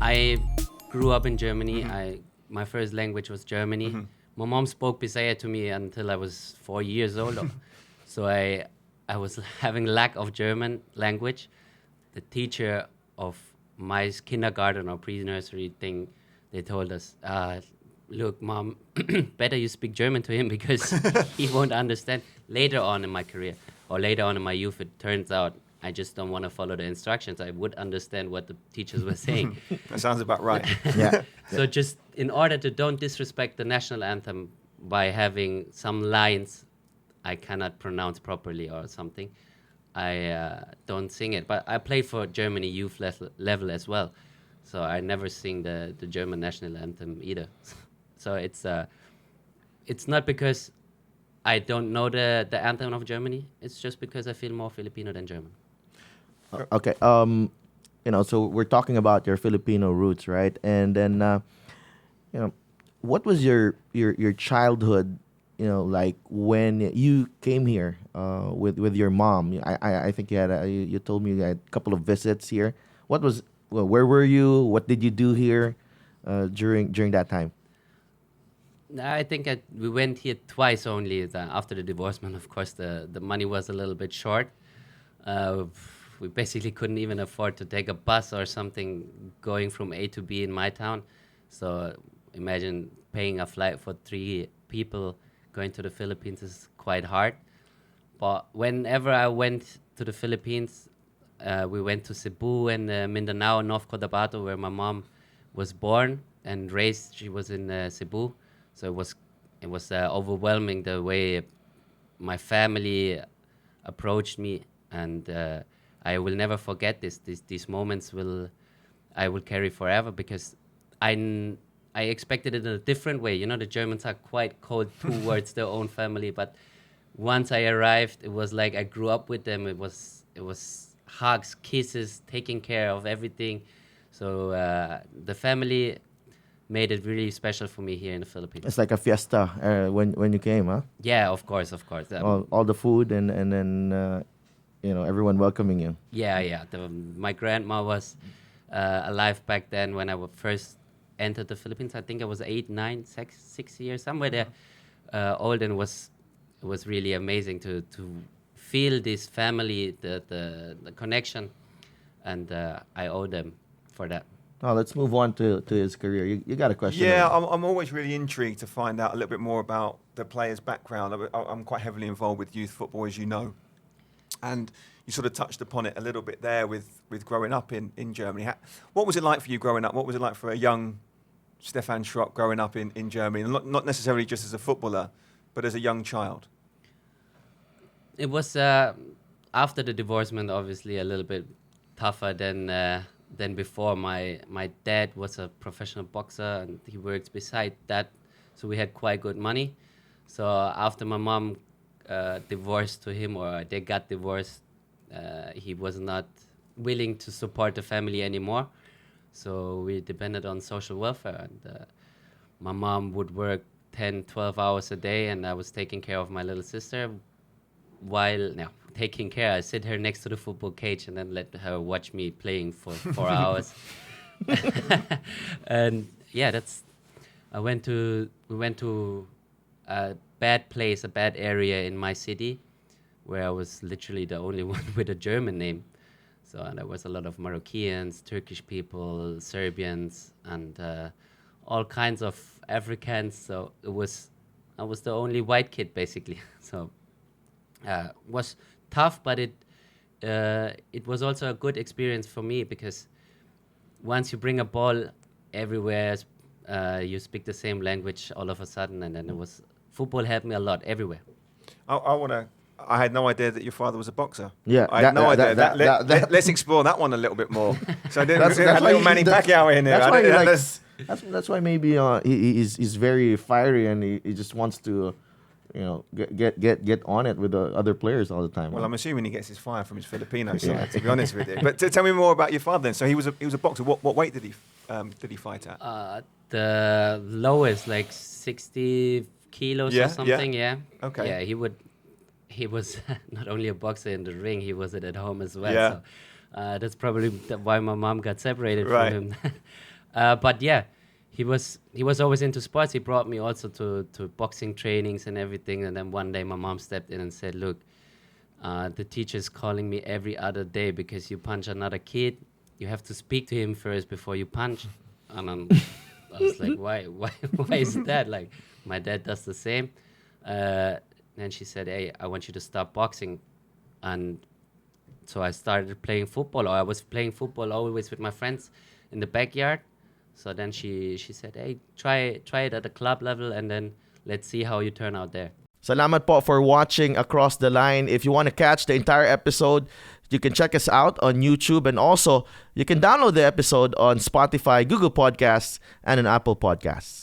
I grew up in Germany. My first language was Germany. My mom spoke Bisaya to me until I was 4 years old. So I was having lack of German language. The teacher of my kindergarten or pre-nursery thing, they told us, look, mom, better you speak German to him because he won't understand. Later on in my career or later on in my youth, it turns out I just don't want to follow the instructions. I would understand what the teachers were saying. That sounds about right. Yeah. So just in order to don't disrespect the national anthem by having some lines I cannot pronounce properly or something, I don't sing it. But I play for Germany youth level as well. So I never sing the German national anthem either. So it's not because I don't know the anthem of Germany. It's just because I feel more Filipino than German. Okay. So we're talking about your Filipino roots, right? And then, what was your childhood, like when you came here with your mom? I think you told me you had a couple of visits here. Where were you? What did you do here during that time? I think we went here twice only. After the divorcement, of course, the money was a little bit short. We basically couldn't even afford to take a bus or something going from A to B in my town. So imagine paying a flight for 3 people going to the Philippines is quite hard. But whenever I went to the Philippines, we went to Cebu and Mindanao, North Cotabato, where my mom was born and raised. She was in Cebu. So it was overwhelming the way my family approached me, and I will never forget this. These moments I will carry forever because I expected it in a different way. The Germans are quite cold towards their own family, but once I arrived, it was like I grew up with them. It was hugs, kisses, taking care of everything. So the family made it really special for me here in the Philippines. It's like a fiesta when you came, huh? Yeah, of course. All the food and then everyone welcoming you. Yeah. My grandma was alive back then when I first entered the Philippines. I think I was 8, 9, 6 years, somewhere there, old, and it was really amazing to feel this family, the connection, and I owe them for that. Oh, let's move on to his career. You got a question? Yeah, I'm always really intrigued to find out a little bit more about the player's background. I'm quite heavily involved with youth football, as you know. And you sort of touched upon it a little bit there with growing up in Germany. What was it like for you growing up? What was it like for a young Stephan Schrock growing up in Germany? And not necessarily just as a footballer, but as a young child. It was after the divorcement, obviously, a little bit tougher than before. My dad was a professional boxer and he works beside that, so we had quite good money. So after my mom divorced to him, or they got divorced, he was not willing to support the family anymore. So we depended on social welfare, and my mom would work 10, 12 hours a day, and I was taking care of my little sister. While taking care, I sit her next to the football cage and then let her watch me playing for 4 hours. And yeah, we went to a bad place, a bad area in my city, where I was literally the only one with a German name. So there was a lot of Moroccans, Turkish people, Serbians, and all kinds of Africans. So I was the only white kid basically. So was tough, but it was also a good experience for me, because once you bring a ball everywhere, you speak the same language all of a sudden, and then football helped me a lot everywhere. I had no idea that your father was a boxer. Yeah, I had no idea. Let's explore that one a little bit more. So I didn't have little Manny Pacquiao in here. That's why maybe he's very fiery and he just wants to get on it with the other players all the time. Well, I'm assuming he gets his fire from his Filipino side, to be honest with you. But tell me more about your father then. So he was a boxer. What weight did he fight at? The lowest, like 60 kilos or something. Yeah. Okay. Yeah, he was not only a boxer in the ring, he was it at home as well. Yeah. So that's probably why my mom got separated Right. from him. But yeah, he was always into sports. He brought me also to boxing trainings and everything. And then one day my mom stepped in and said, "Look, the teacher's calling me every other day because you punch another kid. You have to speak to him first before you punch." And I was like, why is that? Like, my dad does the same. Then she said, "Hey, I want you to stop boxing." And so I started playing football, or I was playing football always with my friends in the backyard. So then she said, "Hey, try it at the club level, and then let's see how you turn out there." Salamat po for watching Across the Line. If you want to catch the entire episode, you can check us out on YouTube, and also you can download the episode on Spotify, Google Podcasts, and on Apple Podcasts.